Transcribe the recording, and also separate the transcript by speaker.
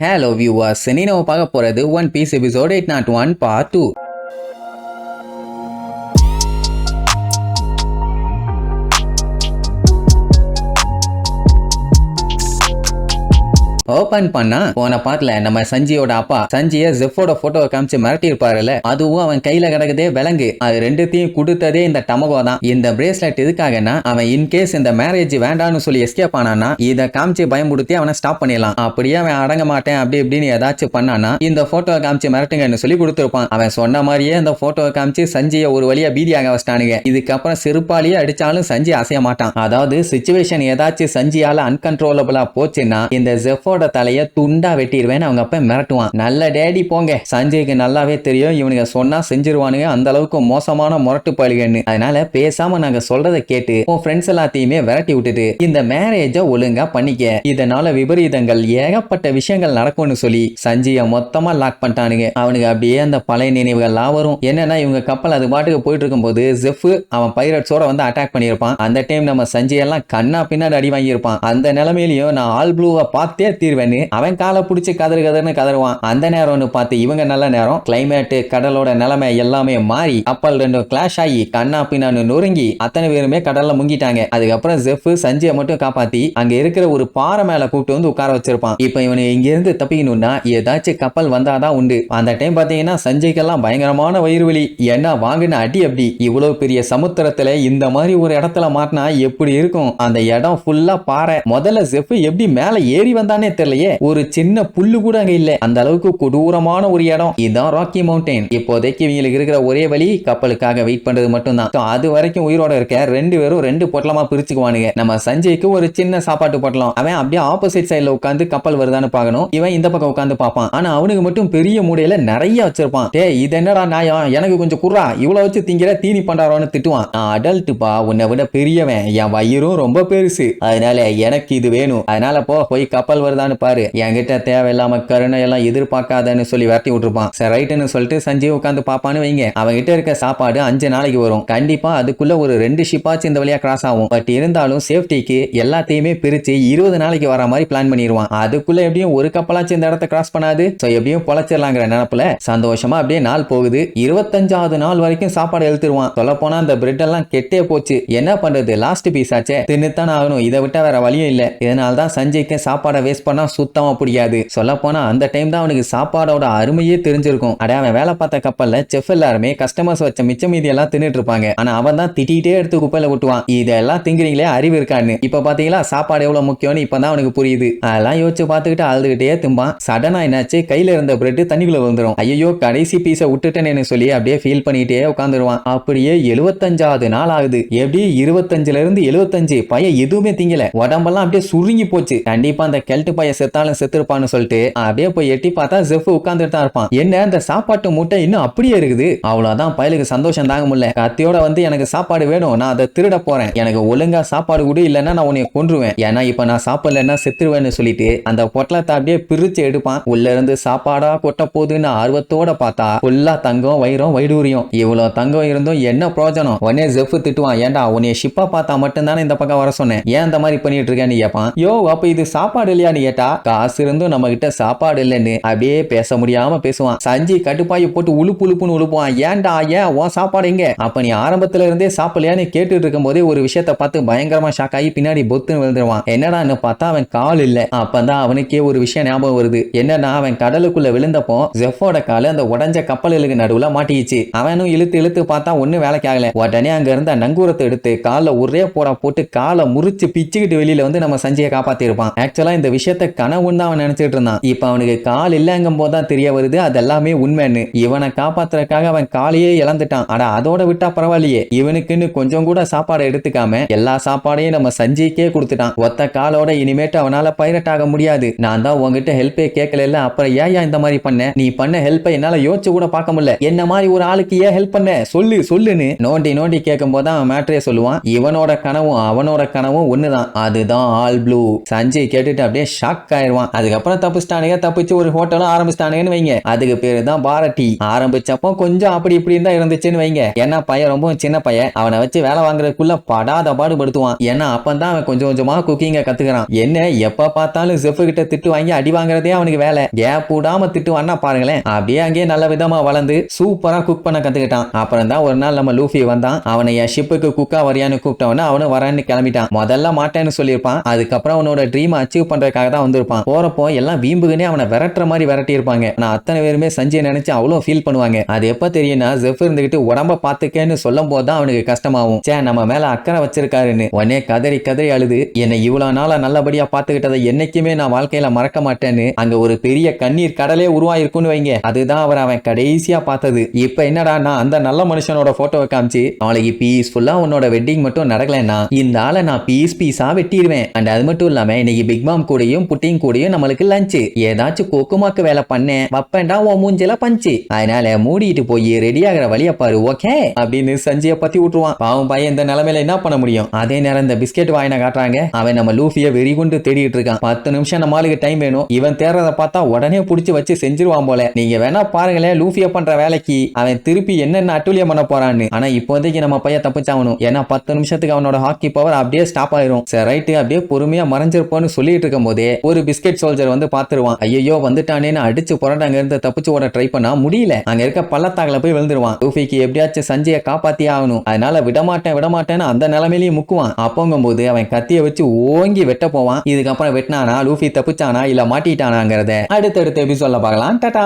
Speaker 1: Hello viewers, இனி நம்ம பார்க்க போறது One Piece episode 801 part 2. Open பண்ணா போன பாட்டுல நம்ம சஞ்சியோட அப்பா சஞ்சிய ஜெஃபோட போட்டோவை காமிச்சு மிரட்டி இருப்பாருல்ல, அதுவும் அவன் கையில கிடக்குதே விலங்கு. அது ரெண்டுத்தையும் கொடுத்ததே இந்த டமகோ தான். இந்த பிரேஸ்லெட் எதுக்காகனா அவன் இன்கேஸ் இந்த மேரேஜ் வேண்டான்னு சொல்லி எஸ்கேப் ஆனானா இதை காமிச்சு பயமுடுத்தி அவனை ஸ்டாப் பண்ணிடலாம். அப்படியே அவன் அடங்க மாட்டேன் அப்படி இப்படின்னு ஏதாச்சும் பண்ணானா இந்த போட்டோவை காமிச்சு மிரட்டுங்கன்னு சொல்லி கொடுத்துருப்பான். அவன் சொன்ன மாதிரியே இந்த போட்டோவை காமிச்சு சஞ்சிய ஒரு வழியா பீதியாக வச்சிட்டானுங்க. இதுக்கப்புறம் செருப்பாலேயே அடிச்சாலும் சஞ்சி அசைய மாட்டான். அதாவது சிச்சுவேஷன் ஏதாச்சும் சஞ்சியால அன்கன்ட்ரோலபிளா போச்சுன்னா இந்த ஜெஃபோட தலைய துண்டா வெட்டிடுவேன் அவங்க அப்ப மிரட்டுவான். நல்ல டேடி போங்க, சஞ்சய்க்கு நல்லாவே தெரியும் இவனுங்க சொன்னா செஞ்சிருவானுங்க, அந்த அளவுக்கு மோசமான முரட்டு பழிகன்னு. அதனால பேசாம நாங்க சொல்றதை கேட்டு உன் ஃப்ரெண்ட்ஸ் எல்லாத்தையுமே விரட்டி விட்டுட்டு இந்த மேரேஜ ஒழுங்கா பண்ணிக்க, இதனால விபரீதங்கள் ஏகப்பட்ட விஷயங்கள் நடக்கும்னு சொல்லி சஞ்சய மொத்தமா லாக் பண்ணிட்டானுங்க. அவனுக்கு அப்படியே அந்த பழைய நினைவுகள்லாம் வரும். என்னன்னா இவங்க கப்பல் அது பாட்டுக்கு போயிட்டு இருக்கும் போது ஜெஃப் அவன் பைரட்ஸோட வந்து அட்டாக் பண்ணியிருப்பான். அந்த டைம் நம்ம சஞ்சய் எல்லாம் கண்ணா பின்னாடி அடி வாங்கியிருப்பான். அந்த நிலைமையிலையும் நான் ஆல் ப்ளூவை பார்த்தே தீர்வேன்னு அவன் காலை பிடிச்சி கதறுன்னு கதறுவான். அந்த நேரம்னு பார்த்து இவங்க நல்ல நேரம் கிளைமேட் கடலோட நிலைமை எல்லாமே மாறி கப்பல் ரெண்டும் கிளாஷ் ஆகி கண்ணா பின்னான்னு நொறுங்கி அத்தனை பேருமே கடல்ல முங்கிட்டாங்க. அதுக்கப்புறம் ஜெஃப் சஞ்சயை மட்டும் காப்பாத்தி அங்க இருக்கிற ஒரு பாறை மேல கூப்பிட்டு வந்து உட்கார வச்சிருப்பான். இப்ப இவனு இங்க இருந்து தப்பிக்கணும்னா ஏதாச்சும் கப்பல் வந்தாதான் உண்டு. அந்த டைம் பாத்தீங்கன்னா சஞ்சய்க்கெல்லாம் பயங்கரமான வயிறு வலி. ஏன்னா வாங்கின அடி அப்படி. இவ்வளவு பெரிய சமுத்திரத்துல இந்த மாதிரி ஒரு இடத்துல மாட்டினா எப்படி இருக்கும்? அந்த இடம் ஃபுல்லா பாறை. முதல்ல ஜெஃப் எப்படி மேல ஏறி வந்தானே தெரியலையே. ஒரு சின்ன புல்லு கூட அங்க இல்ல. அந்த அளவுக்கு கொடூரமான ஒரு இடம். இதுதான் ராக்கி மவுண்டன். இப்போதைக்கு இவங்களுக்கு இருக்கிற ஒரே வழி கப்பலுக்காக வெயிட் பண்றது மட்டும்தான். அது வரைக்கும் உயிரோட இருக்க ரெண்டு பேரும் ரெண்டு பொட்டலமா பிரிச்சுக்குவானுங்க. நம்ம சஞ்சய்க்கு ஒரு சின்ன சாப்பாட்டு பொட்டலம். அவன் அப்படியே ஆப்போசிட் சைடுல உட்காந்து கப்பல் வருதான்னு பார்க்கணும். இவன் இந்த பக்கம் உட்காந்து பார்ப்பான். ஆனா அவனுக்கு மட்டும் பெரிய மூடையில நிறைய வச்சிருப்பான். டே இது என்னடா நியாயம், எனக்கு கொஞ்சம் குர்ரா, இவ்வளவு வச்சு திங்கிற தீனி பண்டாரோன்னு திட்டுவான். நான் அடல்ட்டுப்பா, உன்னை விட பெரியவன், என் வயிறும் ரொம்ப பெருசு, அதனால எனக்கு இது வேணும். அதனால போய் கப்பல் வருதான்னு பாரு, என்கிட்ட தேவையில்லாம கருணை எல்லாம் எதிர்பார்க்காதன்னு சொல்லி வரட்டி விட்டுருப்பான். சரி ரைட்டுன்னு சொல்லிட்டு சஞ்சய் உட்காந்து பாப்பான்னு வைங்க. அவங்கிட்ட இருக்க சாப்பாடு 5 நாளைக்கு வரும். கண்டிப்பா அதுக்குள்ள ஒரு 2 ஷிப்பாச்சு இந்த வழியா கிராஸ் ஆகும். பட் இருந்தாலும் சேஃப்டிக்கு எல்லாத்தையுமே பிரிச்சு 20 நாளைக்கு வர மாதிரி பிளான் பண்ணிடுவான். அதுக்குள்ள எப்படியும் ஒரு கப்பலாச்சு இந்த இடத்த கிராஸ் பண்ணாது. எப்படியும் பொழைச்சிடலாங்கிற நினைப்புல சந்தோஷமா அப்படியே நாள் போகுது. 25வது நாள் வரைக்கும் சாப்பாடு எழுத்துருவான். சொல்ல போனா அந்த பிரெட் எல்லாம் கெட்டே போச்சு. என்ன பண்றது, லாஸ்ட் பீஸ் ஆச்சே, தின்னுத்தான் ஆகணும். இதை விட்டா வேற வழியும் இல்ல. இதனால்தான் சஞ்சய்க்கு சாப்பாடை வேஸ்ட் பண்ணா சுத்தமா பிடிக்காது. சொல்ல போனா அந்த டைம் தான் அவனுக்கு சாப்பாடோட அருமையே தெரிஞ்சிருக்கும். அட அவன் வேலை பார்த்த கப்பல்ல செஃப் எல்லாருமே கஸ்டமர்ஸ் வச்ச மிச்ச மீதி எல்லாம் தின்னுட்டு இருப்பாங்க. ஆனா அவன் தான் திட்டிகிட்டே எடுத்து குப்பையில விட்டுவான். இதெல்லாம் திங்கிறீங்களே, அறிவு இருக்கான்னு. இப்ப பாத்தீங்களா சாப்பாடு எவ்வளவு முக்கியம்னு இப்பதான் அவனுக்கு புரியுது. அதெல்லாம் யோசிச்சு பார்த்துக்கிட்டு அழுதுகிட்டே திம்பான். சடனா என்னாச்சு, கையில இருந்த பிரெட் தண்ணிக்குள்ள வந்துடும். ஐயோ கடைசி பீஸை விட்டுட்டேன்னு சொல்லி அப்படியே ஃபீல் பண்ணிட்டே உட்காந்துருவான். அப்படியே 75வது நாள் ஆகுது. எப்படி 25ல இருந்து 75 பையன் எதுவுமே திங்கல. உடம்பெல்லாம் அப்படியே சுருங்கி போச்சு. கண்டிப்பா அந்த கெல்ட்டு பையன் செத்தாலும் செத்துருப்பான்னு சொல்லிட்டு அப்படியே போய் எட்டி பார்த்தா ஜெஃப் உட்கார்ந்துட்டு தான் இருப்பான். என்ன அந்த சாப்பாட்டு மூட்டை இன்னும் அப்படியே இருக்குது. அவ்வளவுதான் பயலுக்கு சந்தோஷம் தாங்க முடியல. கத்தியோட வந்து எனக்கு சாப்பாடு வேணும், நான் அதை திருட போறேன், எனக்கு ஒழுங்கா சாப்பாடு கூட இல்லைன்னா நான் உன்னை கொன்றுவேன், ஏன்னா இப்ப நான் சாப்பிடலன்னா செத்துருவேன்னு சொல்லிட்டு அந்த பொட்டலத்தை அப்படியே பிரிச்சு எடுப்பான். உள்ள இருந்து சாப்பாடா கொட்ட போகுதுன்னு ஆர்வத்தோட பார்த்தா ஃபுல்லா தங்கம் வைரம் வைடூரியம். இவ்வளவு தங்கம் இருந்தும் என்ன பிரயோஜனம்? உடனே ஜெஃப் திட்டுவான். ஏன்டா உன்னை ஷிப்பா பார்த்தா மட்டும்தானே இந்த பக்கம் வர சொன்னேன், ஏன் இந்த மாதிரி பண்ணிட்டு இருக்கேன்னு கேட்பான். யோ அப்ப இது சாப்பாடு இல்லையான்னு கேட்டா காசு இருந்தும் நம்ம கிட்ட சாப்பாடு இல்லைன்னு அப்படியே பேச முடியாம பேசுவான். சஞ்சய் கட்டுப்பாயை போட்டு உழுப்புன்னு உழுப்புவான். ஏன்டா ஏன் உன் சாப்பாடு எங்க? அப்ப நீ ஆரம்பத்துல இருந்தே சாப்பிடலையான்னு கேட்டுட்டு இருக்கும் போதே ஒரு விஷயத்த பார்த்து பயங்கரமா ஷாக் ஆகி பின்னாடி பொத்துன்னு விழுந்துருவான். என்னடான்னு பார்த்தா அவன் கால் இல்ல. அப்பதான் அவனுக்கே ஒரு விஷயம் ஞாபகம் வருது. என்னன்னா அவன் கடலுக்குள்ள விழுந்தப்போ ஜெஃபோட காலு அந்த உடஞ்ச கப்பலுக்கு நடுவுல மாட்டிச்சு. அவனும் இழுத்து பார்த்தா ஒண்ணு வேலைக்கு ஆகல. உடனே அங்க இருந்த நங்கூரத்தை எடுத்து கால ஒரே போட்டு காலை முறிச்சு பிச்சுக்கிட்டு வெளியில வந்து நம்ம சஞ்சயை காப்பாத்தி இருப்பான். ஆக்சுவலா இந்த விஷயத்த கனவுன்னு அவன் நினைச்சிட்டு இருந்தான். இப்ப அவனுக்கு கால் இல்லங்கும் போதுதான் தெரிய வருது அதெல்லாமே உண்மைன்னு. இவனை காப்பாத்துறதுக்காக அவன் காலையே இழந்துட்டான். அட அதோட விட்டா பரவாயில்லையே, இவனுக்குன்னு கொஞ்சம் கூட சாப்பாடை எடுத்துக்காம எல்லா சாப்பாடையும் நம்ம சஞ்சய்க்கே கொடுத்துட்டான். ஒத்த காலோட இனிமேட்டு அவனால பைரட் ஆக முடியாது. நான் தான் உங்ககிட்ட ஹெல்ப்பே கேட்கல, அப்புறம் ஏன் இந்த மாதிரி பண்ண? நீ பண்ண ஹெல்ப்பை என்னால யோசிச்சு கூட பார்க்க முடியல. என்ன மாதிரி ஒரு ஆளுக்கு ஏன் ஹெல்ப் பண்ண சொல்லுன்னு நோண்டி கேட்கும் போது அவன் மேட்டரே சொல்லுவான். இவனோட கனவும் அவனோட கனவும் ஒண்ணுதான், அதுதான் ஆல் ப்ளூ. சஞ்சய் கேட்டுட்டு அப்படியே ஷாக் ஷாக் ஆயிருவான். அதுக்கப்புறம் தப்பிச்சு ஒரு ஹோட்டலும் ஆரம்பிச்சிட்டானுங்கன்னு வைங்க. அதுக்கு பேரு தான் பாரட்டி. ஆரம்பிச்சப்போ கொஞ்சம் அப்படி இப்படி தான் இருந்துச்சுன்னு வைங்க. ஏன்னா பையன் ரொம்ப சின்ன பையன், அவனை வச்சு வேலை வாங்குறதுக்குள்ள படாத பாடுபடுத்துவான். ஏன்னா அப்பதான் அவன் கொஞ்சம் கொஞ்சமா குக்கிங்க கத்துக்கிறான். என்ன எப்ப பார்த்தாலும் செஃப் கிட்ட திட்டு வாங்கி அடி வாங்குறதே அவனுக்கு வேலை. கேப் விடாம திட்டுவான்னா பாருங்களேன். அப்படியே அங்கேயே நல்ல விதமா வளர்ந்து சூப்பரா குக் பண்ண கத்துக்கிட்டான். அப்புறம் தான் ஒரு நாள் நம்ம லூஃபி வந்தான். அவனை என் ஷிப்புக்கு குக்கா வரியான்னு கூப்பிட்டவன அவனு வரேன்னு கிளம்பிட்டான். முதல்ல மாட்டேன்னு சொல்லியிருப்பான். அதுக்கப்புறம் அவனோட ட்ரீம் அச்சீவ் பண்றதுக்காக தான் வந்திருப்பான். போறப்போ எல்லாம் வீம்புக்குனே அவனை விரட்டுற மாதிரி விரட்டி இருப்பாங்க. நான் அத்தனை பேருமே சஞ்சய் நினைச்சு அவ்வளவு ஃபீல் பண்ணுவாங்க. அது எப்ப தெரியும்னா ஜெஃப் இருந்துகிட்டு உடம்ப பாத்துக்கேன்னு சொல்லும் போது தான் அவனுக்கு கஷ்டமாகும். சே நம்ம மேல அக்கறை வச்சிருக்காருன்னு. உடனே கதறி கதறி அழுது என்னை இவ்வளவு நாளா நல்லபடியா பாத்துக்கிட்டதை என்னைக்குமே நான் வாழ்க்கையில மறக்க மாட்டேன்னு அங்க ஒரு பெரிய கண்ணீர் கடலே உருவாயிருக்குன்னு வைங்க. அதுதான் அவன் கடைசியா பார்த்தது. இப்ப என்னடா நான் அந்த நல்ல மனுஷனோட போட்டோவை காமிச்சு நாளைக்கு பீஸ்ஃபுல்லா உன்னோட வெட்டிங் மட்டும் நடக்கலன்னா இந்த ஆளை நான் பீஸா வெட்டிடுவேன். அண்ட் அது மட்டும் இல்லாம இன்னைக்கு பிக் மாம் கூடயும் புட்டிங் கூடயும் நம்மளுக்கு லஞ்ச். ஏதாச்சும் கொக்குமாக்கு வேலை பண்ணேன் வப்பேன்டா உன் மூஞ்சில பஞ்சு. அதனால மூடிட்டு போய் ரெடி ஆகிற வழிய பாரு ஓகே அப்படின்னு சஞ்சய பத்தி விட்டுருவான். பாவம் பையன் இந்த நிலைமையில என்ன பண்ண முடியும். அதே நேரம் இந்த பிஸ்கெட் வாயின காட்டுறாங்க. அவன் நம்ம லூஃபிய வெறிகுண்டு தேடிட்டு இருக்கான். 10 நிமிஷம் நம்மளுக்கு டைம் வேணும். இவன் தேடுறத பார்த்தா உடனே புடிச்சு வச்சு செஞ்சிருவான் போல. நீங்க வேணா பாருங்களேன் லூஃபிய பண்ற வேலைக்கு அவன் திருப்பி என்னென்ன அட்டூழியம் பண்ண போறான்னு. ஆனா இப்போதைக்கு நம்ம பையன் தப்பிச்சாகணும். ஏன்னா 10 நிமிஷத்துக்கு அவனோட ஹாக்கி பவர் அப்படியே ஸ்டாப் ஆயிரும். சரி ரைட்டு அப்படியே பொறுமையா மறைஞ்சிருப்போன்னு சொல்லிட்டு இருக்கும் போதே ஒரு பிஸ்கெட் சோல்ஜர் வந்து பாத்துருவான். ஐயோ வந்துட்டானேன்னு அடிச்சு புரண்டு அங்க இருந்து தப்பிச்சு ஓட ட்ரை பண்ணா முடியல. அங்க இருக்க பள்ளத்தாக்குல போய் விழுந்துருவான். லூஃபிக்கு எப்படியாச்சும் சஞ்சயை காப்பாத்தியே ஆகணும். அதனால விடமாட்டேன்னு அந்த நிலைமையிலேயே முக்குவான். அப்போங்கும் போது அவன் கத்திய வச்சு ஓங்கி வெட்ட போவான். இதுக்கப்புறம் வெட்டினானா லூஃபி தப்பிச்சானா இல்ல மாட்டிட்டானாங்கிறத அடுத்தடுத்த எபிசோட்ல பார்க்கலாம். டாடா.